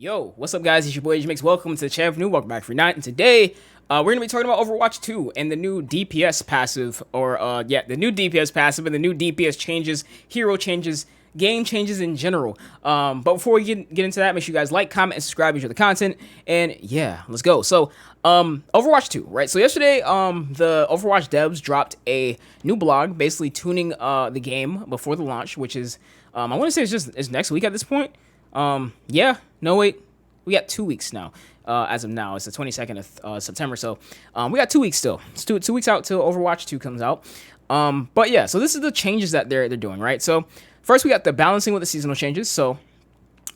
Yo, what's up, guys? It's your boy J-Mix. Welcome to the channel. New, welcome back for night. And today, we're gonna be talking about Overwatch 2 and the new DPS passive, the new DPS passive and the new DPS changes, hero changes, game changes in general. But before we get into that, make sure you guys like, comment, and subscribe, enjoy the content. And yeah, let's go. So, Overwatch 2, right? So yesterday, the Overwatch devs dropped a new blog, basically tuning the game before the launch, which is, I want to say it's next week at this point. Yeah, no, wait, we got 2 weeks now. As of now, it's the 22nd of September, so we got 2 weeks still. It's two weeks out till Overwatch 2 comes out. But yeah, so this is the changes that they're doing, right? So first we got the balancing with the seasonal changes. So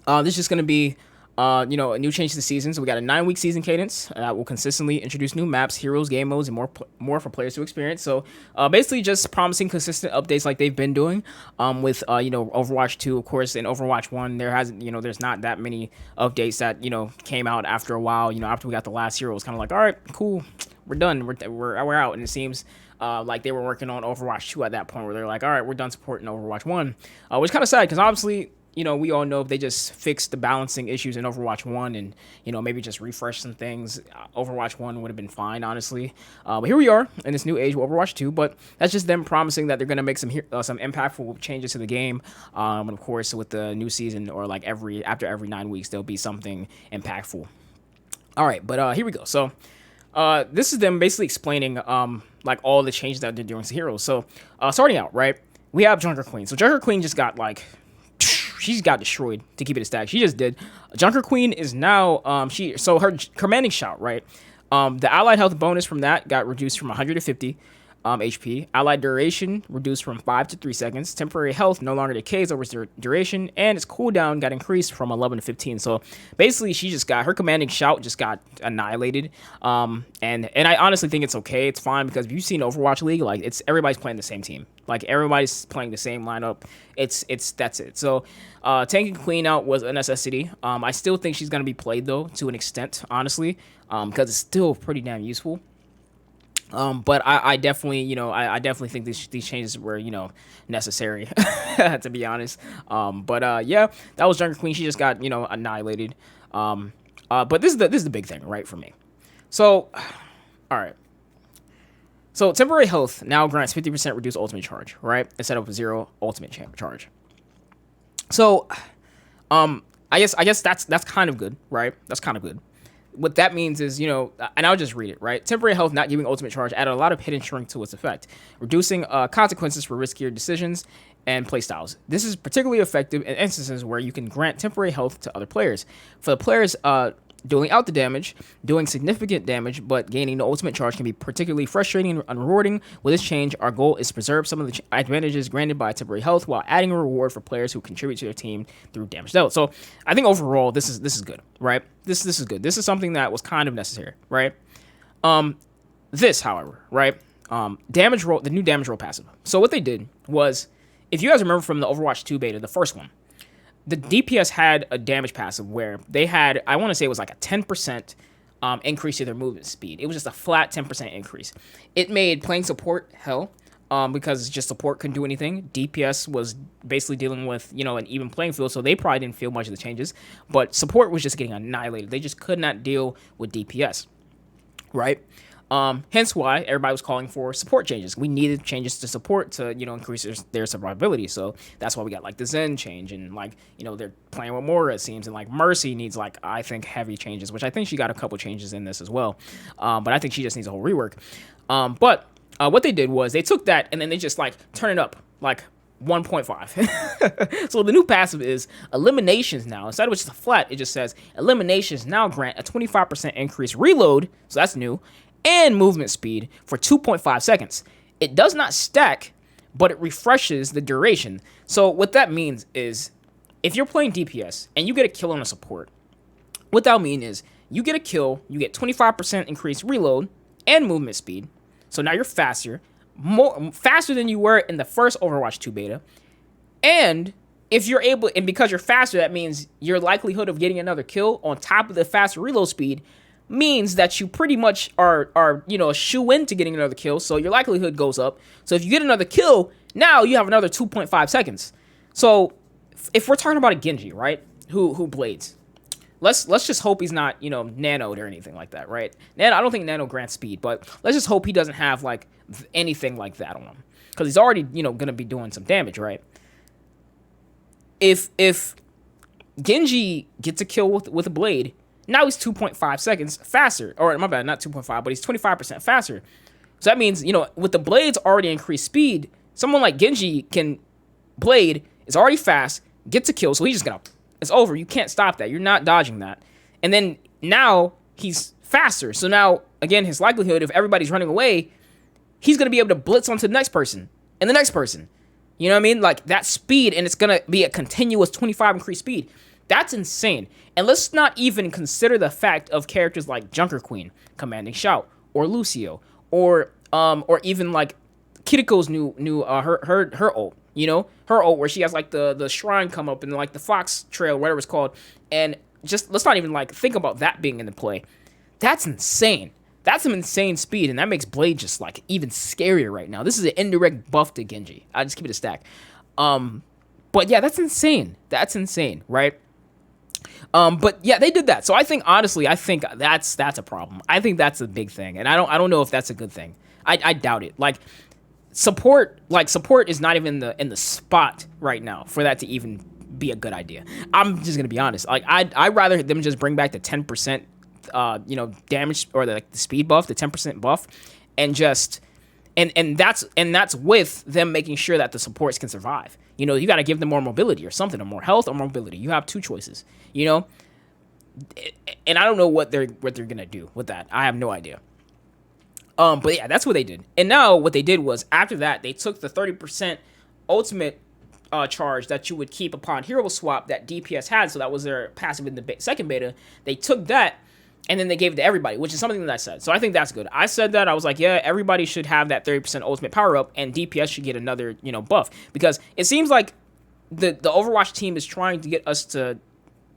this is just gonna be a new change to the season. So we got a 9-week season cadence that will consistently introduce new maps, heroes, game modes, and more for players to experience. So basically just promising consistent updates like they've been doing with Overwatch 2, of course. In Overwatch 1, there's not that many updates that came out after a while. After we got the last hero, it was kind of like, all right, cool, we're done, we're out. And it seems like they were working on Overwatch 2 at that point, where they're like, all right, we're done supporting Overwatch 1, which is kind of sad because obviously, we all know if they just fixed the balancing issues in Overwatch 1 and, maybe just refresh some things, Overwatch 1 would have been fine, honestly. But here we are in this new age with Overwatch 2, but that's just them promising that they're going to make some impactful changes to the game. And of course, with the new season, or like after every 9 weeks, there'll be something impactful. All right, but here we go. So this is them basically explaining like all the changes that they're doing to heroes. So starting out, right, we have Junker Queen. So Junker Queen just got she's got destroyed, to keep it a stack. She just did. Junker Queen is now her commanding shout, right? The allied health bonus from that got reduced from 150 HP. Allied duration reduced from 5 to 3 seconds. Temporary health no longer decays over duration, and its cooldown got increased from 11 to 15. So basically, her commanding shout just got annihilated. And I honestly think it's okay. It's fine, because if you've seen Overwatch League, like, everybody's playing the same team. Like, everybody's playing the same lineup. That's it. So taking Queen out was a necessity. I still think she's gonna be played, though, to an extent, honestly, because it's still pretty damn useful. But I definitely, I definitely think these changes were, necessary, to be honest. Yeah, that was Junker Queen. She just got, annihilated. But this is the big thing, right, for me. So, all right. So temporary health now grants 50% reduced ultimate charge, right, instead of 0 ultimate charge. So, I guess that's kind of good, right? That's kind of good. What that means is, and I'll just read it, right? Temporary health not giving ultimate charge added a lot of hidden shrink to its effect, reducing consequences for riskier decisions and playstyles. This is particularly effective in instances where you can grant temporary health to other players. For the players doing out the damage, doing significant damage, but gaining the ultimate charge can be particularly frustrating and unrewarding. With this change, our goal is to preserve some of the advantages granted by temporary health while adding a reward for players who contribute to their team through damage dealt. So I think overall, this is good, right? This is good. This is something that was kind of necessary, right? This, however, right? Damage roll, the new damage roll passive. So what they did was, if you guys remember from the Overwatch 2 beta, the first one, the DPS had a damage passive where they had, I want to say it was like a 10% increase to their movement speed. It was just a flat 10% increase. It made playing support hell, because just support couldn't do anything. DPS was basically dealing with, an even playing field, so they probably didn't feel much of the changes. But support was just getting annihilated. They just could not deal with DPS, right? Hence why everybody was calling for support changes. We needed changes to support to, increase their survivability. So that's why we got like the Zen change, and they're playing with Mora, it seems, and like Mercy needs, like, I think, heavy changes, which I think she got a couple changes in this as well. But I think she just needs a whole rework. But what they did was they took that and then they just turn it up like 1.5. So the new passive is eliminations now. Instead of just a flat, it just says eliminations now grant a 25% increase reload. So that's new. And movement speed for 2.5 seconds. It does not stack, but it refreshes the duration. So what that means is, if you're playing DPS and you get a kill on a support, what that means is you get a kill, you get 25% increased reload and movement speed. So now you're faster than you were in the first Overwatch 2 beta. And if you're able, and because you're faster, that means your likelihood of getting another kill on top of the faster reload speed means that you pretty much are a shoe-in to getting another kill, so your likelihood goes up. So if you get another kill, now you have another 2.5 seconds. So if we're talking about a Genji, right, who blades, let's just hope he's not, you know, nanoed or anything like that, right? Nano, I don't think nano grants speed, but let's just hope he doesn't have like anything like that on him, because he's already, you know, gonna be doing some damage, right? If Genji gets a kill with a blade, now he's 2.5 seconds faster, or my bad, not 2.5, but he's 25% faster. So that means, you know, with the blades already increased speed, someone like Genji can blade is already fast, gets a kill, so he's just gonna, it's over. You can't stop that. You're not dodging that. And then now he's faster. So now, again, his likelihood, if everybody's running away, he's going to be able to blitz onto the next person and the next person. You know what I mean? Like that speed, and it's going to be a continuous 25 increased speed. That's insane. And let's not even consider the fact of characters like Junker Queen, Commanding Shout, or Lucio, or even like Kiriko's new her ult. You know, her ult where she has like the shrine come up and like the fox trail, whatever it's called, and just let's not even like think about that being in the play. That's insane. That's some insane speed, and that makes Blade just like even scarier right now. This is an indirect buff to Genji. I just keep it a stack. But yeah, that's insane. That's insane, right? But yeah, they did that. So I think honestly, I think that's a problem. I think that's a big thing, and I don't know if that's a good thing. I doubt it. Like support is not even in the spot right now for that to even be a good idea. I'm just gonna be honest. Like I'd rather them just bring back the 10% damage, or the speed buff, the 10% buff, and just and that's with them making sure that the supports can survive. You know, you got to give them more mobility or something, or more health or mobility. You have two choices, you know. And I don't know what they're gonna do with that. I have no idea. But yeah, that's what they did. And now what they did was, after that, they took the 30% ultimate charge that you would keep upon hero swap that DPS had. So that was their passive in the second beta. They took that, and then they gave it to everybody, which is something that I said. So I think that's good. I said that. I was like, yeah, everybody should have that 30% ultimate power up, and DPS should get another, buff. Because it seems like the Overwatch team is trying to get us to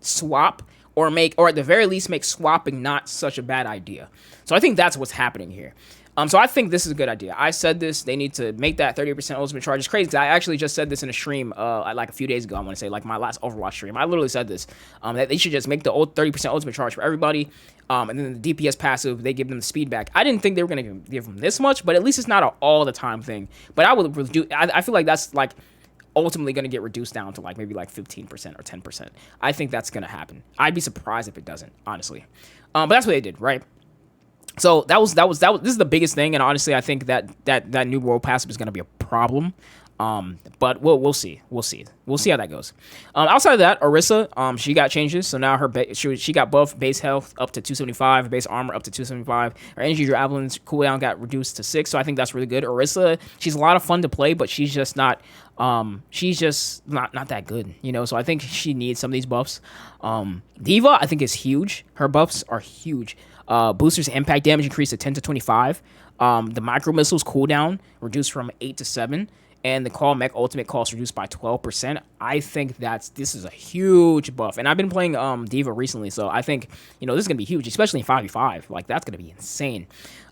swap, or at the very least make swapping not such a bad idea. So I think that's what's happening here. So I think this is a good idea. I said this. They need to make that 30% ultimate charge. It's crazy because I actually just said this in a stream like a few days ago. I want to say, like, my last Overwatch stream. I literally said this, that they should just make the 30% ultimate charge for everybody. And then the DPS passive, they give them the speed back. I didn't think they were going to give them this much, but at least it's not an all the time thing. But I feel like that's like ultimately going to get reduced down to like maybe like 15% or 10%. I think that's going to happen. I'd be surprised if it doesn't, honestly. But that's what they did, right? So that was this is the biggest thing, and honestly, I think that new world passive is going to be a problem. But we'll see how that goes. Outside of that, Orisa, she got changes, so now she got buff base health up to 275, base armor up to 275. Her energy javelin's cooldown got reduced to 6, so I think that's really good. Orisa, she's a lot of fun to play, but she's just not that good, So I think she needs some of these buffs. Diva, I think, is huge. Her buffs are huge. Boosters impact damage increased to 10 to 25. The micro missiles cooldown reduced from 8 to 7. And the call mech ultimate cost reduced by 12%. I think this is a huge buff. And I've been playing Diva recently, so I think, this is going to be huge, especially in 5v5. Like, that's going to be insane.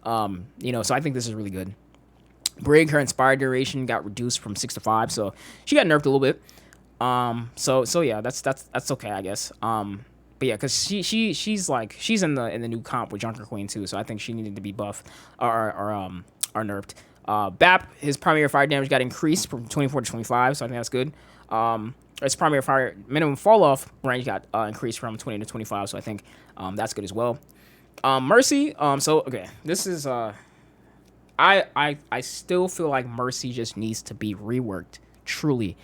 So I think this is really good. Brig, her inspired duration got reduced from 6 to 5, so she got nerfed a little bit. So yeah, that's okay, I guess. But yeah, because she's in the new comp with Junker Queen too, so I think she needed to be buffed or nerfed. BAP, his primary fire damage got increased from 24 to 25, so I think that's good. His primary fire minimum fall off range got increased from 20 to 25, so I think that's good as well. Mercy, so okay, this is I still feel like Mercy just needs to be reworked, truly.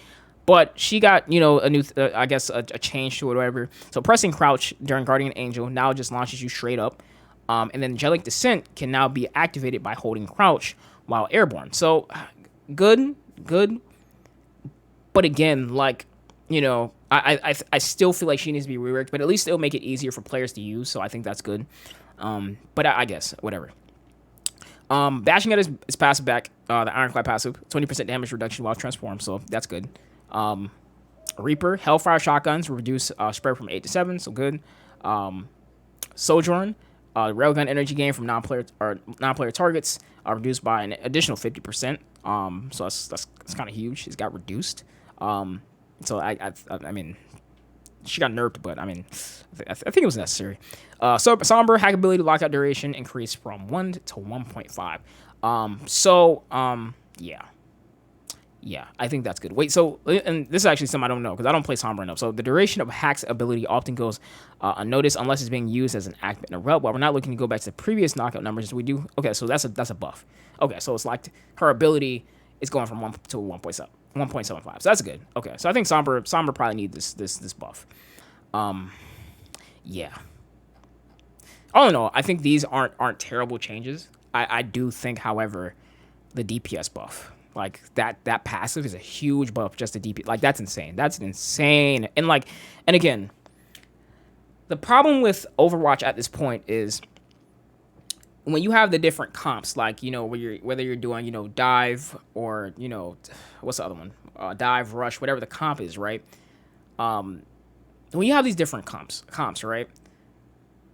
But she got, a new, I guess, a change to it or whatever. So pressing crouch during Guardian Angel now just launches you straight up. And then Angelic Descent can now be activated by holding crouch while airborne. So good. But again, like, I still feel like she needs to be reworked. But at least it'll make it easier for players to use. So I think that's good. But I guess, whatever. Bashing at his passive back, the Ironclad passive, 20% damage reduction while transformed. So that's good. Reaper, Hellfire shotguns reduce spread from 8 to 7, so good. Sojourn, railgun energy gain from non-player targets reduced by an additional 50%. So that's kind of huge. It's got reduced. So I mean, she got nerfed, but I mean, I think it was necessary. So Somber hackability lockout duration increased from 1 to 1.5. Yeah. Yeah, I think that's good. Wait, so, and this is actually something I don't know because I don't play Sombra enough. So the duration of Hack's ability often goes unnoticed unless it's being used as an active interrupt. While we're not looking to go back to the previous knockout numbers, we do. Okay, so that's a buff. Okay, so it's like her ability is going from 1 to 1.75. So that's good. Okay, so I think Sombra probably needs this buff. Yeah. All in all, I think these aren't terrible changes. I do think, however, the DPS buff. Like that passive is a huge buff just to DP. Like that's insane. That's insane. And again, the problem with Overwatch at this point is when you have the different comps, like, you know, whether you're doing, you know, dive or, you know, what's the other one? Dive, rush, whatever the comp is, right? When you have these different comps, right?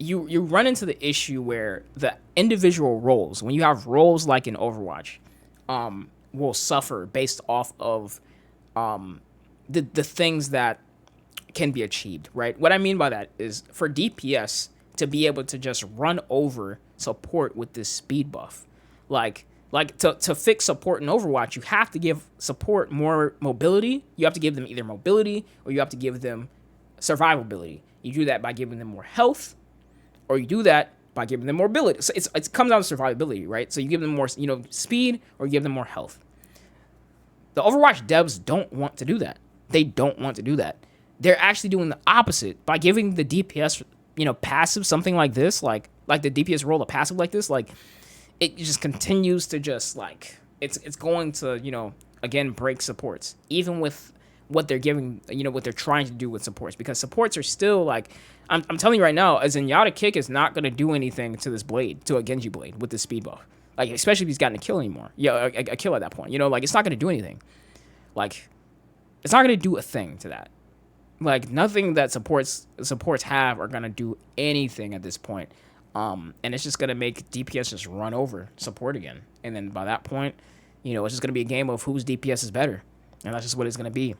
You run into the issue where the individual roles, when you have roles like in Overwatch, will suffer based off of the things that can be achieved, right? What I mean by that is for DPS to be able to just run over support with this speed buff, like to fix support in Overwatch, you have to give support more mobility. You have to give them either mobility or you have to give them survivability. You do that by giving them more health, or you do that by giving them more ability. So it comes down to survivability, right? So you give them more, you know, speed, or you give them more health. The Overwatch devs don't want to do that. They don't want to do that. They're actually doing the opposite by giving the DPS, you know, passive something like this, like the DPS role, a passive like this, like it just continues to just like it's going to, you know, again break supports, even with what they're giving, you know, what they're trying to do with supports, because supports are still like, I'm telling you right now, a Zenyatta kick is not going to do anything to this blade, to a Genji blade with this speed buff. Like, especially if he's gotten a kill anymore. Yeah, a kill at that point. You know, like, it's not going to do anything. Like, it's not going to do a thing to that. Like, nothing that supports have are going to do anything at this point. And it's just going to make DPS just run over support again. And then by that point, you know, it's just going to be a game of whose DPS is better. And that's just what it's going to be.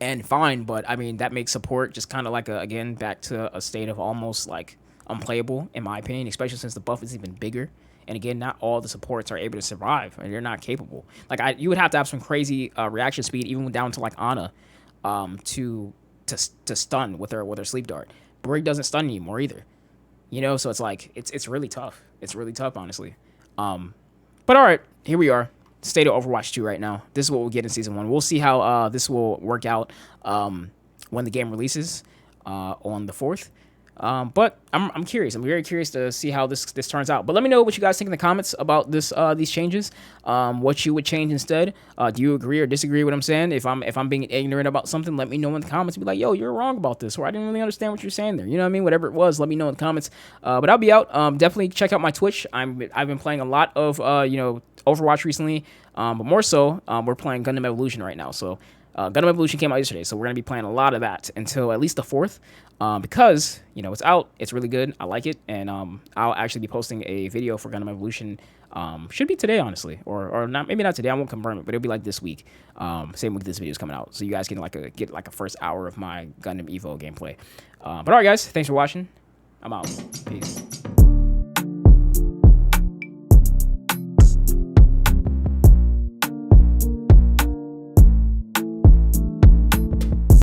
And fine, but I mean, that makes support just kind of like, again, back to a state of almost like unplayable, in my opinion, especially since the buff is even bigger. And again, not all the supports are able to survive, and they're not capable. Like, you would have to have some crazy reaction speed, even down to like Ana, to stun with her sleep dart. Brig doesn't stun anymore either. You know, so it's like it's really tough. It's really tough, honestly. But all right, here we are. State of Overwatch 2 right now. This is what we'll get in Season 1. We'll see how this will work out when the game releases on the 4th. But I'm curious. I'm very curious to see how this turns out. But let me know what you guys think in the comments about these changes. What you would change instead. Do you agree or disagree with what I'm saying? If I'm being ignorant about something, let me know in the comments. Be like, yo, you're wrong about this, or I didn't really understand what you're saying there. You know what I mean? Whatever it was, let me know in the comments. But I'll be out. Definitely check out my Twitch. I've been playing a lot of you know, Overwatch recently. But more so, we're playing Gundam Evolution right now. So Gundam Evolution came out yesterday, so we're going to be playing a lot of that until at least the 4th, because, you know, it's out, it's really good, I like it, and I'll actually be posting a video for Gundam Evolution, should be today, honestly, or not, maybe not today, I won't confirm it, but it'll be like this week, same week this video is coming out, so you guys can get like a first hour of my Gundam Evo gameplay. But alright guys, thanks for watching, I'm out, peace.